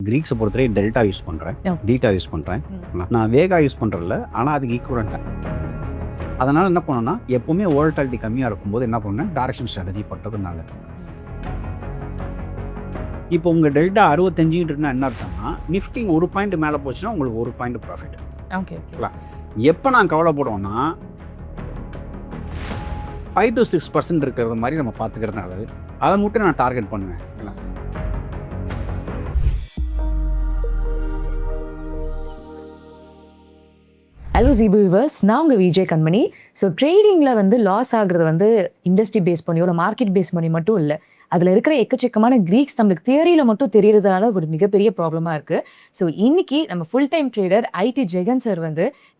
கிரீக்ஸை பொறுத்தவரை delta use பண்ணுறேன், theta use பண்ணுறேன். நான் வேகா யூஸ் பண்ணுறதில்ல, ஆனால் அதுக்கு ஈக்குவலண்ட்டாக. அதனால் என்ன பண்ணோன்னா, எப்போவுமே வோலட்டாலிட்டி கம்மியாக இருக்கும்போது என்ன பண்ணேன், டைரக்ஷன் ஸ்ட்ராட்டஜி பட்டது நல்லது. இப்போ உங்கள் டெல்டா 65 இருக்குன்னா என்ன அர்த்தம்னா, நிஃப்டி ஒரு பாயிண்ட் மேலே போச்சுன்னா உங்களுக்கு ஒரு பாயிண்ட் ப்ராஃபிட். ஓகேங்களா? எப்போ நான் கவலைப்படுவோன்னா 5 to 6% இருக்கிறது மாதிரி நம்ம பார்த்துக்கிறது நல்லது. அதை மட்டும் நான் டார்கெட் பண்ணுவேன். ஹலோ ஜீபு வியூவர்ஸ், நான் உங்கள் விஜய் கண்மணி. ஸோ ட்ரேடிங்கில் வந்து லாஸ் ஆகுறது இண்டஸ்ட்ரி பேஸ் பண்ணியோ இல்லை மார்க்கெட் பேஸ் பண்ணி மட்டும் இல்லை, அதில் இருக்கிற எக்கச்சக்கமான கிரீக்ஸ் நம்மளுக்கு தியரியில் மட்டும் தெரியறதுனால ஒரு மிகப்பெரிய ப்ராப்ளமாக இருக்குது. ஸோ இன்னைக்கு நம்ம full time trader ID Jagan sir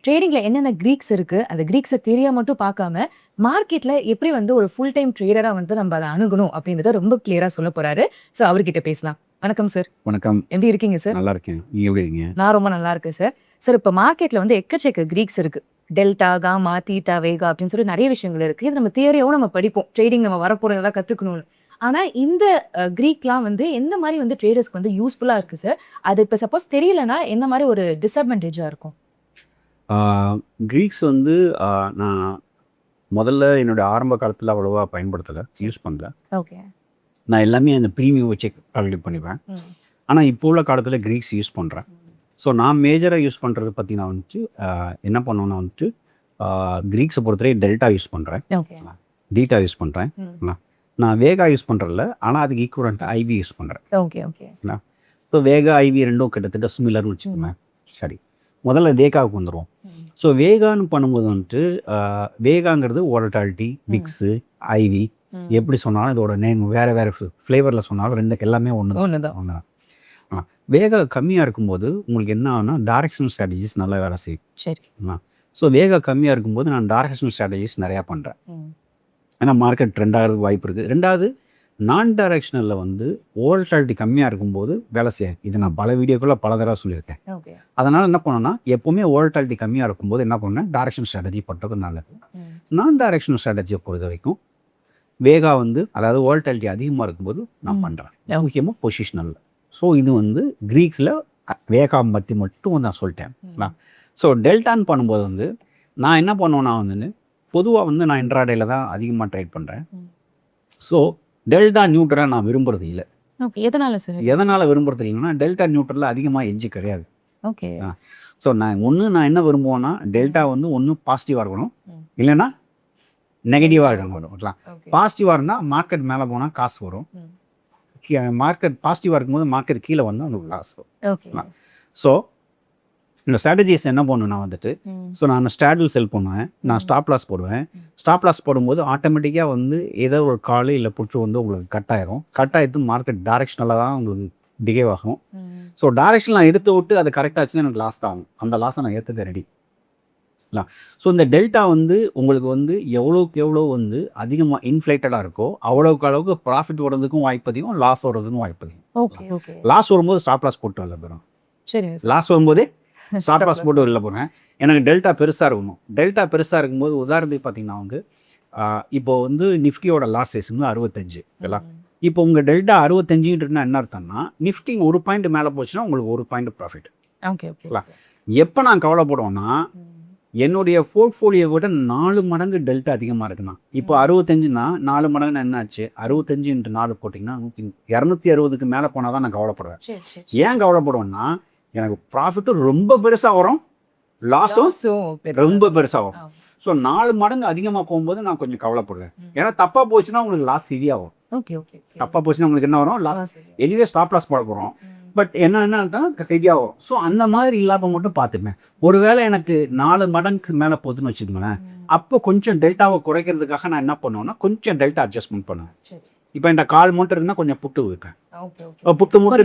ட்ரேடிங்கில் என்னென்ன கிரீக்ஸ் இருக்குது, அந்த கிரீக்ஸை தெரியா மட்டும் பார்க்காம மார்க்கெட்டில் எப்படி ஒரு ஃபுல் டைம் ட்ரேடராக நம்ம அதை அணுகணும் அப்படின்றத ரொம்ப கிளியராக சொல்ல போகிறாரு. ஸோ அவர்கிட்ட பேசலாம். வணக்கம் சார். வணக்கம். எப்படி இருக்கீங்க சார்? நல்லா இருக்கேன். நீங்கள் எப்படி இருக்கீங்க? நான் ரொம்ப நல்லா இருக்கேன் சார். சார், இப்போ மார்க்கெட்டில் எக்கச்சக்க கிரீக்ஸ் இருக்குது. டெல்டா, காமா, தீட்டா, வேகா அப்படின்னு சொல்லி நிறைய விஷயங்கள் இருக்குது. இது நம்ம தியரியாவும் நம்ம படிப்போம், ட்ரேடிங் நம்ம வரப்போகிறதெல்லாம் கற்றுக்கணும்னு. ஆனால் இந்த கிரீக்லாம் எந்த மாதிரி ட்ரேடர்ஸ்க்கு யூஸ்ஃபுல்லாக இருக்குது சார்? அது இப்போ சப்போஸ் தெரியலனா என்ன மாதிரி ஒரு டிஸ்அட்வான்டேஜாக இருக்கும்? கிரீக்ஸ் நான் முதல்ல என்னுடைய ஆரம்ப காலத்தில் அவ்வளோவா பயன்படுத்தலை, யூஸ் பண்ணல. ஓகே. நான் எல்லாமே அந்த ப்ரீமியம் வச்சு கால்குலேட் பண்ணிப்பேன். ஆனால் இப்போ உள்ள காலத்தில் கிரீக்ஸ் யூஸ் பண்ணுறேன். ஸோ நான் மேஜராக யூஸ் பண்ணுறது பார்த்தீங்கன்னா என்ன பண்ணுவேன்னா கிரீக்ஸை பொறுத்தவரை டெல்டா யூஸ் பண்ணுறேன், தீட்டா யூஸ் பண்ணுறேன். நான் வேகா யூஸ் பண்ணுறதில்ல, ஆனால் அதுக்கு ஈக்குவலண்ட்டாக ஐவி யூஸ் பண்ணுறேன். Okay okay. ஸோ வேகா ஐவி ரெண்டும் கிட்டத்தட்ட சிமிலர்னு வச்சுக்கோங்க. சரி, முதல்ல வேகாவுக்கு வந்துடுவோம். ஸோ வேகான்னு பண்ணும்போது வேகாங்கிறது வோலட்டாலிட்டி, மிக்ஸு, ஐவி எப்படி சொன்னாலும் இதோட நேம் வேறு வேறு ஃப்ளேவரில் சொன்னாலும் ரெண்டுக்கு எல்லாமே ஒன்று தான். வேகா கம்மியாக இருக்கும்போது உங்களுக்கு என்ன ஆகுனா டைரக்ஷனல் ஸ்ட்ராட்டஜிஸ் நல்லா வேலை செய்யும். சரி. ஸோ வேகா கம்மியாக இருக்கும்போது நான் டைரக்ஷனல் ஸ்ட்ராட்டஜிஸ் நிறையா பண்ணுறேன். ஏன்னா மார்க்கெட் ட்ரெண்ட் ஆகிறதுக்கு வாய்ப்பு இருக்குது. ரெண்டாவது, நான் டைரக்ஷனலில் வோலட்டாலிட்டி கம்மியாக இருக்கும்போது வேலை செய்யும். இது நான் பல வீடியோக்குள்ளே பல தடவை சொல்லியிருக்கேன். அதனால் என்ன பண்ணோன்னா, எப்போவுமே வோலட்டாலிட்டி கம்மியாக இருக்கும்போது என்ன பண்ணேன், டைரக்ஷனல் ஸ்ட்ராட்டஜி பட்டது நல்லது. நான் டைரக்ஷனல் ஸ்ட்ராட்டஜியை பொறுத்த வரைக்கும் வேகா அதாவது வோலட்டாலிட்டி அதிகமாக இருக்கும்போது நான் பண்ணுறேன், முக்கியமாக பொசிஷனல். ஸோ இது கிரீக்ஸில் வேகா பற்றி மட்டும் நான் சொல்லிட்டேன். ஸோ டெல்டான்னு பண்ணும்போது நான் என்ன பண்ணுவேன்னா பொதுவாக நான் இன்ட்ராடேயில் தான் அதிகமாக ட்ரேட் பண்ணுறேன். ஸோ டெல்டா நியூட்ரலாக நான் விரும்புறது இல்லை. எதனால் விரும்புறது இல்லைன்னா, டெல்டா நியூட்ரலில் அதிகமாக எஞ்சி கிடையாது. ஓகே. ஸோ நான் என்ன விரும்புவேன்னா, டெல்டா ஒன்று பாசிட்டிவாக இருக்கணும், இல்லைன்னா நெகட்டிவாக இருக்கணும். பாசிட்டிவாக இருந்தால் மார்க்கெட் மேலே போனால் காசு வரும், மார்க்கெட் பாசிட்டிவாக இருக்கும்போது மார்க்கெட் கீழே வந்தால் உங்களுக்கு லாஸ் வரும். ஸோ இந்த ஸ்ட்ராட்டஜிஸ் என்ன பண்ணுன்னா ஸோ நான் ஸ்ட்ராடில் செல் பண்ணுவேன், நான் ஸ்டாப் லாஸ் போடுவேன். ஸ்டாப் லாஸ் போடும்போது ஆட்டோமேட்டிக்காக ஏதோ ஒரு கால் இல்லை புடிச்சு உங்களுக்கு கட் ஆயிரும். கட் ஆகிட்டு மார்க்கெட் டைரக்ஷனலாக தான் உங்களுக்கு பிஹேவ் ஆகும். ஸோ டைரக்ஷன் நான் எடுத்து விட்டு அது கரெக்டாச்சுன்னா எனக்கு லாஸ் தான் ஆகும். அந்த லாஸை நான் ஏற்றது ரெடி. ஸோ இந்த டெல்டா உங்களுக்கு எவ்வளோக்கு எவ்வளோ அதிகமாக இன்ஃப்ளேட்டடாக இருக்கோ அவ்வளோக்கு அளவுக்கு ப்ராஃபிட் வர்றதுக்கும் வாய்ப்பு அதிகம், லாஸ் வர்றதுக்கும் வாய்ப்பு அதிகம். லாஸ் வரும்போது ஸ்டாப் லாஸ் போட்டு வெளில போகிறோம். சரி. லாஸ் வரும்போதே ஸ்டாப் லாஸ் போட்டு வெளில போகிறேன். எனக்கு டெல்டா பெருசாக இருக்கணும். டெல்டா பெருசாக இருக்கும்போது உதாரணத்துக்கு பார்த்தீங்கன்னா இப்போ நிஃப்டியோட லாஸ் சைஸ் 65 இல்லை. இப்போ உங்கள் டெல்டா 65 என்ன அர்த்தம்னா, நிஃப்டி ஒரு பாயிண்ட் மேலே போச்சுன்னா உங்களுக்கு ஒரு பாயிண்ட் ப்ராஃபிட். ஓகே. எப்போ நான் கவலைப்படுவேன்னா, என்னுடைய போர்ட்ஃபோலியோ விட 4 மடங்கு டெல்டா அதிகமாக இருக்குண்ணா. இப்போ 65னா 4 மடங்குன்னா என்னாச்சு, 65 × 4 போட்டிங்கன்னா 260க்கு மேலே போனால் தான் நான் கவலைப்படுவேன். ஏன் கவலைப்படுவேன்னா, எனக்கு ப்ராஃபிட்டும் ரொம்ப பெருசாக வரும், லாஸும் ரொம்ப பெருசாக வரும். ஸோ 4 மடங்கு அதிகமாக போகும்போது நான் கொஞ்சம் கவலைப்படுவேன். ஏன்னா தப்பாக போச்சுன்னா உங்களுக்கு லாஸ் ஹெவியாகும். தப்பாக போச்சுன்னா உங்களுக்கு என்ன வரும், லாஸ். எனிவே ஸ்டாப் லாஸ் போட போகிறோம், பட் என்னன்னா ஹெவியாகும். ஸோ அந்த மாதிரி இல்லாமல் மட்டும் பார்த்துப்பேன். ஒருவேளை எனக்கு 4 மடங்கு மேலே போகுதுன்னு வச்சுக்கோங்களேன், அப்போ கொஞ்சம் டெல்டாவை குறைக்கிறதுக்காக நான் என்ன பண்ணுவேன்னா, கொஞ்சம் டெல்டா அட்ஜஸ்ட்மெண்ட் பண்ணுவேன். இப்போ இந்த கால் மூட்டை இருந்தால் கொஞ்சம் புட்டு வைப்பேன். புட்டு மூட்டை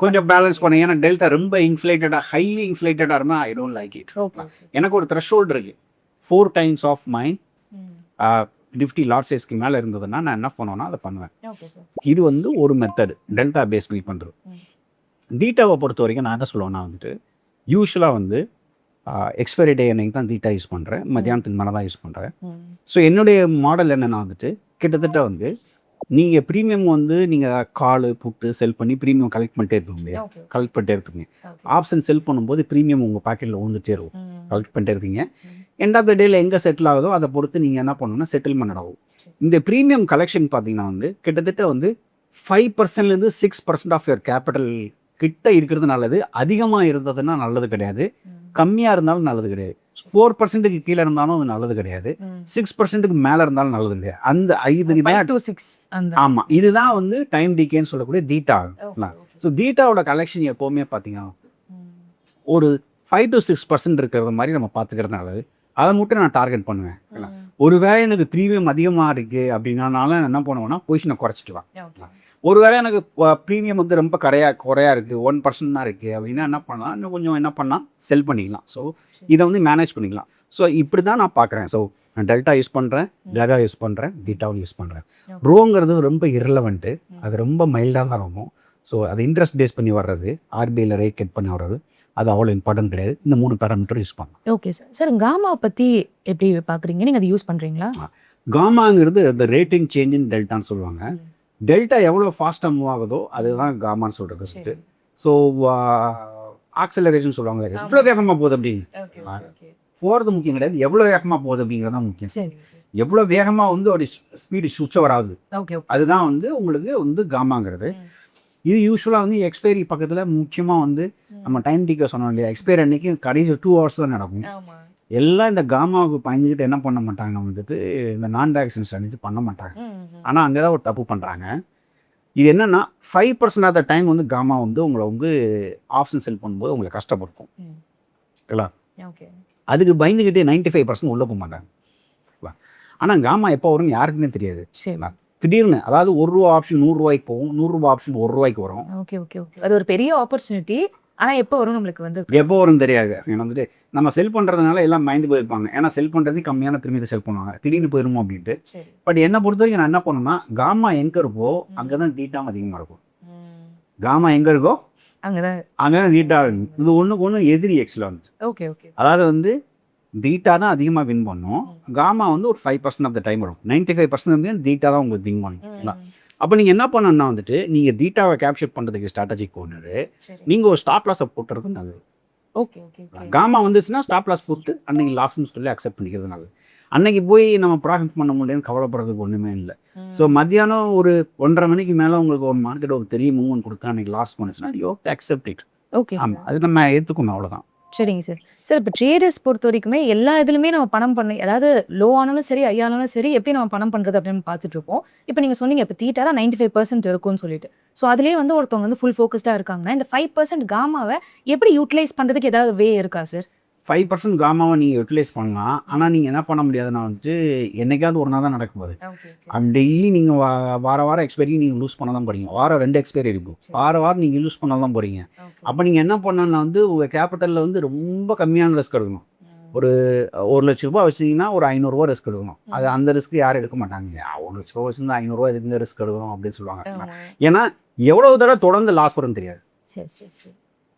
கொஞ்சம் பேலன்ஸ் பண்ணேன். ஏன்னா டெல்டா ரொம்ப இன்ஃப்ளேட்டடாக, ஹைலி இன்ஃப்ளேட்டடாக இருந்தால் ஐ டோன்ட் லைக் இட். எனக்கு ஒரு த்ரெஷ்ஹோல்டு இருக்கு, 4 times of mind Nifty lot சைஸ்க்கு மேலே இருந்ததுன்னா நான் என்ன பண்ணுவேன்னா அதை பண்ணுவேன். இது ஒரு மெத்தடு, டெல்டா பேஸ் பில் பண்ணுறது. தீட்டாவை பொறுத்த வரைக்கும் நான் என்ன சொல்லுவேன்னா யூஸ்வலாக எக்ஸ்பைரி டே அன்னைக்கு தான் தீட்டா யூஸ் பண்ணுறேன், மத்தியானத்துக்கு மேலே தான் யூஸ் பண்ணுறேன். ஸோ என்னுடைய மாடல் என்னென்னா கிட்டத்தட்ட நீங்கள் ப்ரீமியம் வந்து நீங்கள் கால் புட்டு செல் பண்ணி ப்ரீமியம் கலெக்ட் பண்ணிட்டே இருப்பீங்க இல்லையா, கலெக்ட் பண்ணிட்டே இருப்பீங்க. ஆப்ஷன் செல் பண்ணும்போது ப்ரீமியம் உங்கள் பாக்கெட்டில் வந்துட்டே இருக்கும், கலெக்ட் பண்ணிட்டே இருக்கீங்க. எண்ட் ஆஃப் த டேல எங்கே செட்டில் ஆகுதோ அதை பொறுத்து நீங்கள் என்ன பண்ணணும்னா செட்டில்மெண்ட் ஆகும். இந்த ப்ரீமியம் கலெக்ஷன் பார்த்தீங்கன்னா வந்து கிட்டத்தட்ட வந்து 5%லேருந்து 6% ஆஃப் யுவர் கேபிட்டல் கிட்ட இருக்கிறது நல்லது. அதிகமாக இருந்ததுன்னா நல்லது கிடையாது, கம்மியாக இருந்தாலும் நல்லது கிடையாது. 4%க்கு கீழே இருந்தாலும் அது நல்லது கிடையாது, 6%க்கு மேலே இருந்தாலும் நல்லது இல்லையா. அந்த 5 ஆமாம், இதுதான் வந்து டைம் டிகேன்னு சொல்லக்கூடிய தீட்டா. ஸோ தீட்டாவோட கலெக்ஷன் எப்போவுமே பார்த்தீங்கன்னா ஒரு 5 to 6% இருக்கிறது மாதிரி நம்ம பார்த்துக்கிறது நல்லது. அதை மட்டும் நான் டார்கெட் பண்ணுவேன். ஒருவேளை எனக்கு ப்ரீமியம் அதிகமாக இருக்குது அப்படின்னாலும் என்ன பண்ணுவேன்னா பொசிஷனை குறைச்சிட்டுவேன். ஒருவேளை எனக்கு ப்ரீமியம் வந்து ரொம்ப குறையா இருக்குது, 1% தான் இருக்குது அப்படின்னா என்ன பண்ணலாம், இன்னும் கொஞ்சம் என்ன பண்ணலாம், செல் பண்ணிக்கலாம். ஸோ இதை வந்து மேனேஜ் பண்ணிக்கலாம். ஸோ இப்படி தான் நான் பார்க்குறேன். ஸோ நான் டெல்டா யூஸ் பண்ணுறேன், வேகா யூஸ் பண்ணுறேன், தீட்டாவும் யூஸ் பண்ணுறேன். ரோங்கிறது ரொம்ப இரலவெண்ட்டு, அது ரொம்ப மைல்டாக தான் இருக்கும். ஸோ அது இன்ட்ரெஸ்ட் பேஸ் பண்ணி வர்றது, ஆர்பிஐயில் ரேட் கட் பண்ணி வர்றது, அது அவ்வளோ இம்பார்ட்டன்ட் கிடையாது. இந்த 3 பேராமீட்டர் யூஸ் பண்ணலாம். Okay sir. சார் காமாவை பற்றி எப்படி பார்க்குறீங்க, நீங்கள் அதை யூஸ் பண்ணுறீங்களா? காமாங்கிறது இந்த ரேட்டிங் சேஞ்ச் இன் டெல்டான்னு சொல்லுவாங்க. டெல்டா எவ்வளோ ஃபாஸ்ட்டாக மூவ் ஆகுதோ அதுதான் காமான்னு சொல்கிறது. சொல்லிட்டு ஸோ ஆக்சலரேஷன் சொல்லுவாங்க, எவ்வளோ வேகமாக போகுது அப்படின்னு போகிறது முக்கியம் கிடையாது, எவ்வளோ வேகமாக போகுது அப்படிங்கிறது தான் முக்கியம். எவ்வளோ வேகமாக வந்து ஒரு ஸ்பீடு சுவிட்ச் வராது, அதுதான் வந்து உங்களுக்கு வந்து காமாங்கிறது. இது யூஸ்வலாக வந்து எக்ஸ்பைரி பக்கத்தில் முக்கியமாக வந்து நம்ம டைம் டிக்கெட் சொன்னோம் இல்லையா, எக்ஸ்பைரி அன்னைக்கு கடைசி 2 hours தான் நடக்கும். எல்லாம் இந்த காமாவுக்கு பயந்துக்கிட்டு என்ன பண்ண மாட்டாங்க, வந்துட்டு இந்த நான் டைரக்ஷன் ஸ்ட்ராட்டஜி பண்ண மாட்டாங்க. ஆனால் அங்கே தான் ஒரு தப்பு பண்ணுறாங்க. இது என்னென்னா 5% ஆஃப் த டைம் வந்து காமா வந்து உங்களை வந்து ஆப்ஷன் செல் பண்ணும்போது உங்களை கஷ்டப்படுத்தும். ஓகேங்களா? அதுக்கு பயந்துக்கிட்டே 95% உள்ளே போக மாட்டாங்க. ஆனால் காமா எப்போ வரும்னு யாருக்குன்னே தெரியாது. திடீர்னு அதாவது ₹1 ஆப்ஷன் ₹100 போகும், ₹100 ஆப்ஷன் ₹1 வரும். ஓகே ஓகே ஓகே, அது ஒரு பெரிய ஆப்பர்ச்சுனிட்டி. ஆனால் எப்போ வரும் நம்மளுக்கு வந்து எப்போ வரும்னு தெரியாது. ஏன்னா வந்துட்டு நம்ம செல் பண்ணுறதுனால எல்லாம் மைந்து போயிருப்பாங்க. ஏன்னா செல் பண்ணுறது கம்மியான திரும்பி செல் பண்ணுவாங்க, திடீர்னு போயிருமோ அப்படின்ட்டு. பட் என்னை பொறுத்த வரைக்கும் நான் என்ன பண்ணுன்னா, காமா எங்கே இருக்கோ அங்கே தான் தீட்டாவும் அதிகமாக இருக்கும். காமா எங்கே இருக்கோ அங்கே தான் தீட்டா இருக்கும். இது ஒன்றுக்கு ஒன்று எதிரி எக்ஸில் வந்து. ஓகே ஓகே, அதாவது வந்து தீட்டா தான் அதிகமாக வின் பண்ணும், காமா வந்து ஒரு 5% ஆஃப் த டைம் வரும். 95% தீட்டா தான் உங்களுக்கு வின் பண்ணும். அப்போ நீங்கள் என்ன பண்ணணும்னா வந்துட்டு நீங்கள் தீட்டாவை கேப்சர் பண்ணுறதுக்கு ஸ்ட்ராட்டஜிக் ஒன்று, நீங்கள் ஒரு ஸ்டாப் லாஸை போட்டுறது நல்லது. ஓகே ஓகே, காமா வந்துச்சுன்னா ஸ்டாப் லாஸ் போட்டு அன்னைக்கு லாஸ்ன்னு சொல்லி அக்செப்ட் பண்ணிக்கிறது நல்லது. அன்னைக்கு போய் நம்ம ப்ராஃபிட் பண்ண முடியும்னு கவலைப்படுறதுக்கு ஒன்றுமே இல்லை. ஸோ மத்தியானம் ஒரு 1:30 மணிக்கு மேலே உங்களுக்கு ஒரு மார்க்கெட் ஒரு பெரிய மூவ்மெண்ட் கொடுத்தா அன்றைக்கி லாஸ் பண்ணுச்சுன்னா யூ அக்செப்ட் இட். ஓகே, ஆமாம், அது நம்ம ஏற்றுக்கணும், அவ்வளோதான். சரிங்க சார். சார் இப்போ ட்ரேடர்ஸ் பொறுத்த வரைக்குமே எல்லா இதுலையுமே நம்ம பணம் பண்ணி, அதாவது லோ ஆனாலும் சரி ஹை ஆனாலும் சரி எப்படி நம்ம பணம் பண்ணுறது அப்படின்னு பார்த்துட்டு இருப்போம். இப்போ நீங்கள் சொன்னீங்க இப்போ தீட்டாரா 95% இருக்கும்னு சொல்லிட்டு. ஸோ அதுலேயே வந்து ஒருத்தவங்க வந்து ஃபுல் ஃபோக்கஸ்டாக இருக்காங்கன்னா இந்த 5% காமாவை எப்படி யூட்டிலைஸ் பண்ணுறதுக்கு ஏதாவது வே இருக்கா சார்? 5% காமாவை நீங்கள் யூட்டிலைஸ் பண்ணலாம். ஆனால் நீங்கள் என்ன பண்ண முடியாதுன்னா வந்துட்டு என்னைக்காவது ஒரு நாள் தான் நடக்கும் போது. டெய்லி நீங்கள் வாரம் எக்ஸ்பைரி நீங்கள் லூஸ் பண்ண தான் போகிறீங்க. வாரம் 2 எக்ஸ்பைரி இருக்கும், வாரம் நீங்கள் யூஸ் பண்ண தான் போகிறீங்க. அப்போ நீங்கள் என்ன பண்ணணும்னா வந்து உங்கள் கேபிட்டலில் வந்து ரொம்ப கம்மியான ரிஸ்க் எடுக்கணும். ஒரு ₹1,00,000 வச்சிங்கன்னா ஒரு ₹500 ரிஸ்க் எடுக்கணும். அது அந்த ரிஸ்க் யாரும் எடுக்க மாட்டாங்க. ₹1,00,000 வச்சுருந்து ₹500 எதுக்கு ரிஸ்க் எடுக்கணும் அப்படின்னு சொல்லுவாங்க. ஏன்னா எவ்வளவு தடவை தொடர்ந்து லாஸ் வரும்னு தெரியாது.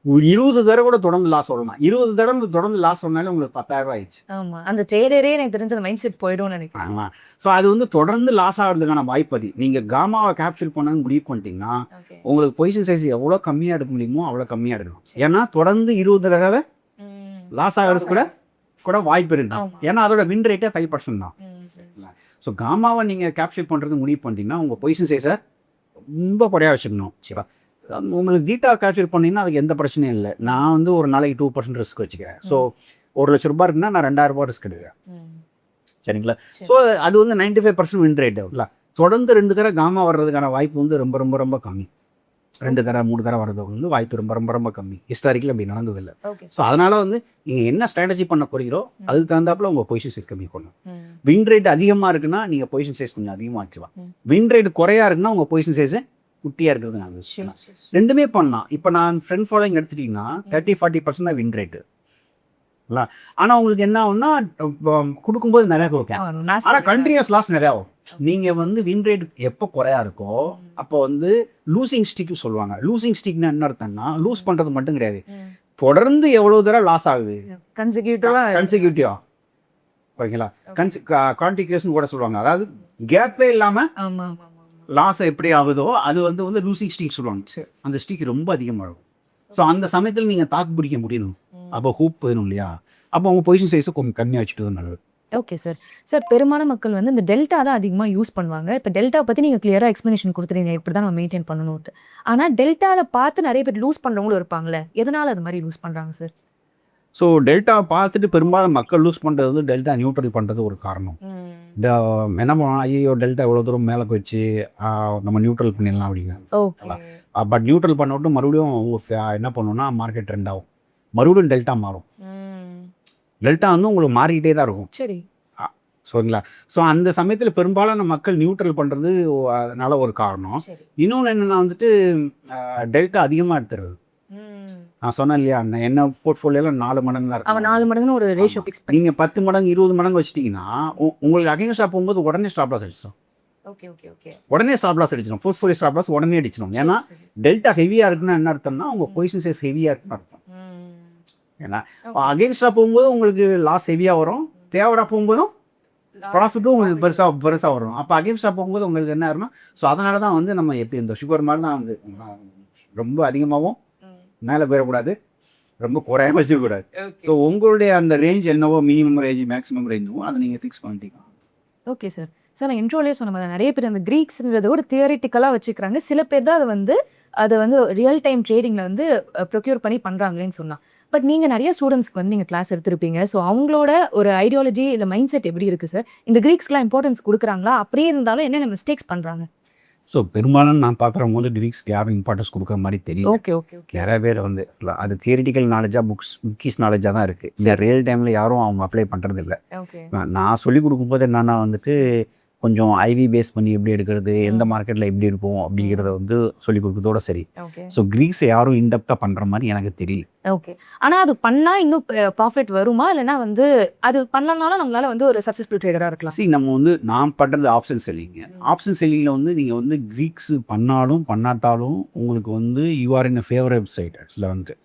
20 தடவை கூட தொடர்ந்து லாஸ் வரலாம். 20 தடவை தொடர்ந்து லாஸ் வரனாலே உங்களுக்கு ₹10,000 ஆயிடுச்சு. ஆமாம், அந்த ட்ரேடரே எனக்கு தெரிஞ்ச அந்த மைண்ட் செட் போய்டும் நினைக்கிறேன். ஆமாம். ஸோ அது வந்து தொடர்ந்து லாஸ் ஆகிறதுக்கான வாய்ப்பு அது. நீங்கள் காமாவை கேப்சர் பண்ணணும்னு முடிவு பண்ணிட்டீங்கன்னா உங்களுக்கு பொசிஷன் சைஸ் எவ்வளோ கம்மியாக எடுக்க முடியுமோ அவ்வளோ கம்மியாக எடுக்கணும். ஏன்னா தொடர்ந்து 20 தடவை லாஸ் ஆகிறது கூட வாய்ப்பு இருக்கு. ஏன்னா அதோட வின் ரேட்டே 5% தான். ஸோ காமாவை நீங்கள் கேப்சர் பண்ணுறது முடிவு பண்ணிட்டீங்கன்னா உங்கள் பொசிஷன் சைஸை ரொம்ப குறையாக வச்சுக்கணும். சரிப்பா, உங்களுக்கு தீட்டா கேப்சர் பண்ணிங்கன்னா அதுக்கு எந்த பிரச்சனையும் இல்லை. நான் வந்து ஒரு நாளைக்கு 2% ரிஸ்க் வச்சுக்கிறேன். ஸோ ₹1,00,000 இருக்குன்னா நான் ₹2,000 ரிஸ்க் எடுக்கிறேன். சரிங்களா? ஸோ அது வந்து 95% வின் ரேட் ஆகும்ல. தொடர்ந்து 2 தடவை காமா வர்றதுக்கான வாய்ப்பு வந்து ரொம்ப ரொம்ப ரொம்ப கம்மி. 2 தடவை 3 தடவை வர்றதுக்கு வந்து வாய்ப்பு ரொம்ப ரொம்ப ரொம்ப கம்மி. ஹிஸ்டாரிக்கலி அப்படி நடந்ததில்லை. ஸோ அதனால் வந்து நீங்கள் என்ன ஸ்ட்ராட்டஜி பண்ண போகிறீங்களோ அதுக்கு தகுந்தாப்புல உங்கள் பொசிஷன் சைஸ் கம்மி பண்ணணும். வின் ரேட் அதிகமாக இருக்குன்னா நீங்கள் பொசிஷன் சைஸ் கொஞ்சம் அதிகமாக வச்சுக்கலாம். வின் ரேட் குறையா இருக்குன்னா உங்கள் பொசிஷன் சைஸை குட்டியாக இருக்கிறது நல்ல விஷயம். ரெண்டுமே பண்ணலாம். இப்போ நான் ஃப்ரெண்ட் ஃபாலோயிங் எடுத்துட்டிங்கன்னா 30-40% தான் வின் ரேட்டு. ஆனால் உங்களுக்கு என்ன ஆகும்னா கொடுக்கும்போது நிறையா கொடுக்கேன், ஆனால் கண்டினியூஸ் லாஸ் நிறையா ஆகும். நீங்கள் வந்து வின் ரேட் எப்போ குறையா இருக்கோ அப்போ வந்து லூசிங் ஸ்டிக்கு சொல்லுவாங்க. லூசிங் ஸ்டிக்னா என்ன அர்த்தம்னா லூஸ் பண்ணுறது மட்டும் கிடையாது, தொடர்ந்து எவ்வளோ தடவை லாஸ் ஆகுது கன்சிக்யூட்டிவா, ஓகேங்களா, கான்டிக்யூஷன் கூட சொல்லுவாங்க. அதாவது கேப்பே இல்லாமல் லாஸ் எப்படி ஆகுதோ அது வந்து லூசிங் ஸ்டீக் சொல்லுவாங்க. அந்த ஸ்டீக் ரொம்ப அதிகமாகும். ஸோ அந்த சமயத்தில் நீங்கள் தாக்கு பிடிக்க முடியணும். அப்போ ஹூப் போயிடும் இல்லையா? அப்போ அவங்க பொசிஷன் சைஸை கொஞ்சம் கம்மியாக வச்சுட்டு நல்லது. Okay sir. சார் பெரும்பாலான மக்கள் வந்து இந்த டெல்டா தான் அதிகமாக யூஸ் பண்ணுவாங்க. இப்போ டெல்டா பற்றி நீங்கள் கிளியராக எக்ஸ்ப்ளனேஷன் கொடுத்துருங்க, இப்படி தான் நம்ம மெயின்டைன் பண்ணணும்ட்டு. ஆனால் டெல்டாவில் பார்த்து நிறைய பேர் லூஸ் பண்ணுறவங்களும் இருப்பாங்களே, எதனால் அது மாதிரி லூஸ் பண்ணுறாங்க சார்? ஸோ டெல்டா பார்த்துட்டு பெரும்பாலும் மக்கள் லூஸ் பண்ணுறது வந்து டெல்டா நியூட்ரல் பண்ணுறது ஒரு காரணம். என்ன பண்ணுவோம், ஐயோ டெல்டா இவ்வளோ தூரம் மேலே போயிடுச்சு, நம்ம நியூட்ரல் பண்ணிடலாம் அப்படிங்க. ஓகே. பட் நியூட்ரல் பண்ண விட்டு மறுபடியும் என்ன பண்ணணும்னா மார்க்கெட் ட்ரெண்ட் ஆகும், மறுபடியும் டெல்டா மாறும். டெல்டா வந்து உங்களுக்கு மாறிக்கிட்டே தான் இருக்கும். சரி. சரிங்களா? ஸோ அந்த சமயத்தில் பெரும்பாலான மக்கள் நியூட்ரல் பண்ணுறது அதனால ஒரு காரணம். இன்னொன்று என்னென்னா வந்துட்டு டெல்டா அதிகமாக எடுத்துறது. நான் சொன்னேன் இல்லையா, என்ன போர்ட்ஃபோலியோவில் 4 மடங்கு தான் இருக்கும். அவன் 4 மடங்குன்னு ஒரு ரேஷியோ ஃபிக்ஸ் பண்ணி நீங்கள் 10 மடங்கு 20 மடங்கு வச்சிட்டிங்கன்னா உங்களுக்கு அகைன்ஸ்டாக போகும்போது உடனே ஸ்டாப் லாஸ் அடிச்சிடும். ஓகே. உடனே ஸ்டாப் லாஸ் அடிச்சிடும். போர்ட்ஃபோலியோ ஸ்டாப் லாஸ் உடனே அடிச்சிடும். ஏன்னா டெல்டா ஹெவியாக இருக்குன்னா என்ன அர்த்தம்னா உங்கள் பொசிஷன் சைஸ் ஹெவியாக இருக்குன்னு அர்த்தம். ஏன்னா அகைன்ஸ்டாக போகும்போது உங்களுக்கு லாஸ் ஹெவியாக வரும், தேவையாக போகும்போதும் ப்ராஃபிட்டும் உங்களுக்கு பெருசாக வரும். அப்போ அகைன்ஸ்டாக போகும்போது உங்களுக்கு என்ன ஆகும்னா, ஸோ அதனால தான் வந்து நம்ம எப்படி இந்த சுகர் மாதிரி தான் வந்து ரொம்ப அதிகமாகவும் மேலே போயிடக்கூடாது, ரொம்ப குறையாம வச்சுக்கூடாது. ஸோ உங்களுடைய அந்த ரேஞ்ச் என்னவோ மினிமம் ரேஞ்ச் மேக்ஸிமம் ரேஞ்சும் அதை நீங்கள் ஃபிக்ஸ் பண்ணிட்டீங்க. Okay sir. சார் நான் இன்ட்ரோலேயே சொன்ன மாதிரி நிறைய பேர் அந்த கிரீக்ஸ்ன்றத ஒரு தியரிட்டிக்கலாக வச்சுக்கிறாங்க. சில பேர் தான் அதை வந்து ரியல் டைம் ட்ரேடிங்கில் வந்து ப்ரொக்யூர் பண்ணி பண்ணுறாங்களேன்னு சொன்னால். பட் நீங்கள் நிறைய ஸ்டூடெண்ட்ஸ்க்கு வந்து நீங்கள் கிளாஸ் எடுத்திருப்பீங்க. ஸோ அவங்களோட ஒரு ஐடியாலஜி இந்த மைண்ட் செட் எப்படி இருக்குது சார்? இந்த கிரீக்ஸ்க்குலாம் இம்பார்ட்டன்ஸ் கொடுக்குறாங்களா? அப்படியே இருந்தாலும் என்னென்ன மிஸ்டேக்ஸ் பண்ணுறாங்க? ஸோ பெரும்பாலும் நான் பார்க்குற போது கிரீக்ஸ்க்கு யாரும் இம்பார்ட்டன்ஸ் கொடுக்குற மாதிரி தெரியும். ஓகே. நிறைய பேர் வந்து அது தியரிட்டிக்கல் நாலேஜாக புக்கிஷ் நாலேஜாக தான் இருக்குது. இந்த ரியல் டைமில் யாரும் அவங்க அப்ளை பண்ணுறது இல்லை. நான் சொல்லிக் கொடுக்கும்போது என்னென்னா வந்துட்டு கொஞ்சம் ஐவி பேஸ் பண்ணி எப்படி எடுக்கிறது, எந்த மார்க்கெட்டில் எப்படி இருக்கும் அப்படிங்கிறத வந்து சொல்லிக் கொடுக்குறதோட சரி. ஸோ கிரீக்ஸை யாரும் இன்டெப்த்தாக பண்ணுற மாதிரி எனக்கு தெரியல. ஓகே. ஆனால் அது பண்ணால் இன்னும் ப்ராஃபிட் வருமா, இல்லைனா வந்து அது பண்ணலனாலும் நம்மளால வந்து ஒரு சக்ஸஸ்ஃபுல் ட்ரேடராக இருக்கலாம்? நம்ம வந்து நான் பண்ணுறது ஆப்ஷன் செல்லிங்க. ஆப்ஷன் செல்லிங்கில் வந்து நீங்கள் வந்து கிரீக்ஸ் பண்ணாலும் பண்ணாட்டாலும் உங்களுக்கு வந்து யூஆர் இன் ஃபேவரபிள் சைட் ஆக்சுவலாக வந்து.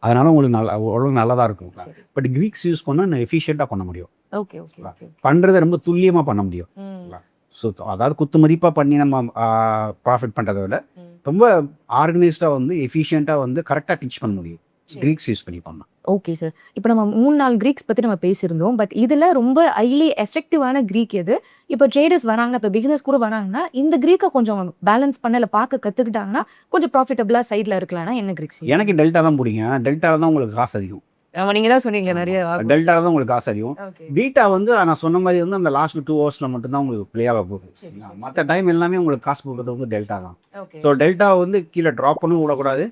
அதனால உங்களுக்கு நல்லதாக இருக்கும். பட் கிரீக்ஸ் யூஸ் பண்ணால் எஃபிஷியண்ட்டாக பண்ண முடியும். ஓகே. பண்ணுறதை ரொம்ப துல்லியமாக பண்ண முடியும். ஸோ அதாவது குத்து மதிப்பாக பண்ணி நம்ம ப்ராஃபிட் பண்ணுறதை விட ரொம்ப ஆர்கனைஸ்டாக வந்து எஃபிஷியண்ட்டாக வந்து கரெக்டாக டீச் பண்ண முடியும் கிரீக்ஸ் யூஸ் பண்ணி பண்ணலாம். Okay sir. இப்போ நம்ம 3-4 கிரீக்ஸ் பற்றி நம்ம பேசியிருந்தோம். பட் இதில் ரொம்ப ஹைலி எஃபெக்டிவான கிரீக் எது? இப்போ ட்ரேடர்ஸ் வராங்க, இப்போ பிகினர்ஸ் கூட வராங்கன்னா இந்த கிரீக்கை கொஞ்சம் பேலன்ஸ் பண்ண இல்லை பார்க்க கற்றுக்கிட்டாங்கன்னா கொஞ்சம் ப்ராஃபிட்டபுளாக சைடில் இருக்கலாம்னா என்ன கிரீக்ஸ்? எனக்கு டெல்டா தான் பிடிக்கும். டெல்டாவில் தான் உங்களுக்கு காசு அதிகம். நீங்கள் தான் சொன்னீங்க நிறைய. டெல்டாவில் தான் உங்களுக்கு காசு அதிகம். பீட்டா வந்து நான் சொன்ன மாதிரி வந்து அந்த லாஸ்ட் 2 ஹவர்ஸில் மட்டும்தான் உங்களுக்கு ப்ளே ஆக போகுது. மற்ற டைம் எல்லாமே உங்களுக்கு காசு கொடுக்குறது வந்து டெல்டா தான். ஸோ டெல்டா வந்து கீழே ட்ராப் பண்ணவும் விடக்கூடாது,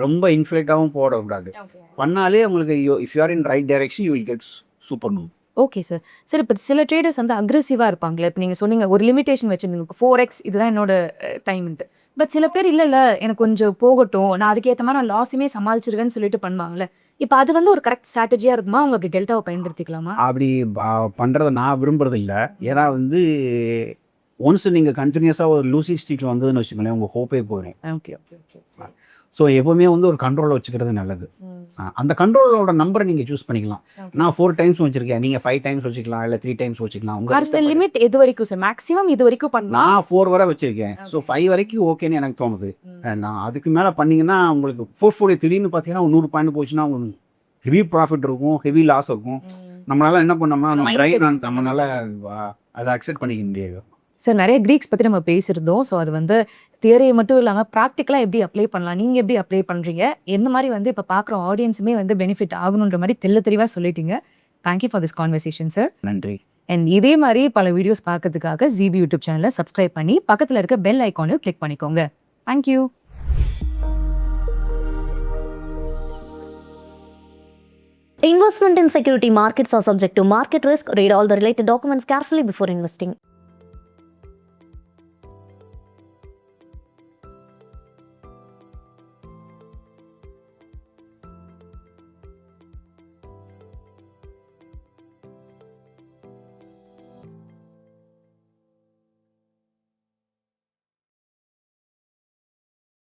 ரொம்ப இன்ஃப்ளேட்டாகவும் போடக்கூடாது. பண்ணாலே உங்களுக்கு if you are in right direction you will get super move. Okay sir. Sir இப்போ சில ட்ரேடர்ஸ் வந்து அக்ரெசிவாக இருப்பாங்களே, இப்போ நீங்கள் சொன்னீங்க ஒரு லிமிடேஷன் வச்சுருந்தீங்க 4x இதுதான் என்னோட டைம்ன்ட்டு. பட் சில பேர் இல்லை எனக்கு கொஞ்சம் போகட்டும், நான் அதுக்கேற்ற மாதிரி நான் லாஸுமே சமாளிச்சிருவேன்னு சொல்லிட்டு பண்ணுவாங்கல்ல. இப்போ அது வந்து ஒரு கரெக்ட் ஸ்ட்ராட்டஜியாக இருக்குமா? அவங்க அப்படி டெல்டாவை பயன்படுத்திக்கலாமா? அப்படி பண்ணுறதை நான் விரும்புறது இல்லை. ஏன்னா வந்து ஒன்ஸ் நீங்கள் கண்டினியூஸாக ஒரு லூசி ஸ்ட்ரீட்டில் வந்ததுன்னு வச்சுக்கோங்களேன், உங்கள் ஹோப்பே போயிடும். ஓகே. ஸோ எப்போவுமே வந்து ஒரு கண்ட்ரோலில் வச்சுக்கிறது நல்லது. அந்த கண்ட்ரோலோட நம்பரை நீங்கள் சூஸ் பண்ணிக்கலாம். நான் 4 டைம்ஸ் வச்சுருக்கேன், நீங்கள் 5 டைம்ஸ் வச்சுக்கலாம், இல்லை 3 டைம்ஸ் வச்சுக்கலாம். உங்கள் லிமிட் எது வரைக்கும் சார்? மேக்ஸிமம் இது வரைக்கும் பண்ணலாம். நான் 4 வரை வச்சுருக்கேன். ஸோ 5 வரைக்கும் ஓகேன்னு எனக்கு தோணுது. நான் அதுக்கு மேலே பண்ணிங்கன்னா உங்களுக்கு போர்ட்ஃபோலியோ திடீர்னு பார்த்தீங்கன்னா 100 பாயிண்ட் போச்சுன்னா உங்களுக்கு ஹெவி ப்ராஃபிட் இருக்கும், ஹெவி லாஸ் இருக்கும். நம்மளால என்ன பண்ணோம்னா நம்மளால அதை அக்செப்ட் பண்ணிக்க முடியாது. சார் நிறைய கிரீக்ஸ் பற்றி நம்ம பேசியிருந்தோம். ஸோ அது வந்து தியரியை மட்டும் இல்லாமல் ப்ராக்டிக்கலாக எப்படி அப்ளை பண்ணலாம், நீங்கள் எப்படி அப்ளை பண்ணுறீங்க, எந்த மாதிரி வந்து இப்போ பார்க்குற ஆடியன்ஸுமே வந்து பெனிஃபிட் ஆகணுன்ற மாதிரி தெளிவாக சொல்லிட்டீங்க. Thank you for this conversation sir. நன்றி. அண்ட் இதே மாதிரி பல வீடியோஸ் பார்க்கறதுக்காக ஜிபி யூடியூப் சேனலை சப்ஸ்கிரைப் பண்ணி பக்கத்தில் இருக்க பெல் ஐக்கானையும் கிளிக் பண்ணிக்கோங்க. Thank you. Investment in security markets are subject to market risk. Read all the related documents carefully before investing.